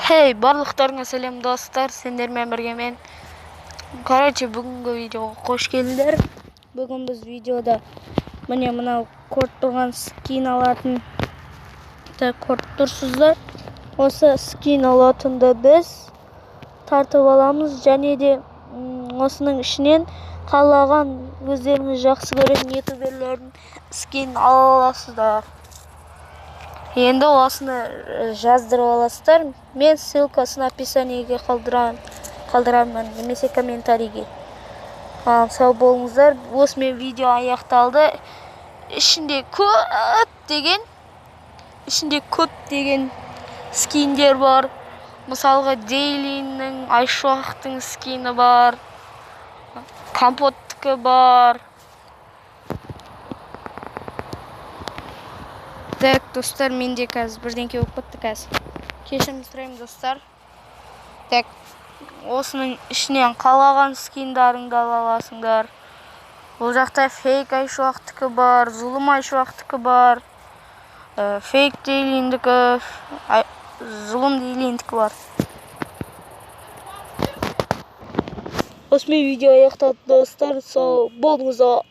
Hey, барлықтарыңа сәлем достар, сендермен бірге мен. Бүгінгі видеоға қош келдіңдер. Бүгін біз видеода міне мынау корт тұрған скин алатын корт тұрсыздар. Осы скин алатынды біз тартып аламыз, және де осының ішінен қалаған өздеріңіз жақсы көретін ютуберлердің скин ала аласыздар. Енді осыны жаздырып аласыздар. Мен ссылкасын описаниеге қалдырамын, немесе комментарийге. Сау болыңыздар. Осымен видео аяқталды. Ішінде көптеген скиндер бар. Мысалға Дейлиннің, Айшуақтың скины бар. Компоттікі бар. Так, достар, менде қазір бірдеңке болып кетті қазір. Кешірім сұраймын, достар. Так, осының ішінен қалаған скиндарыңды ала аласыңдар. Бұл жақта фейк Айшуақтікі бар, зұлым Айшуақтікі бар, фейк Дейлиндікі, зұлым Дейлиндікі бар. Осымен видео аяқталды, достар. Сау болыңыздар.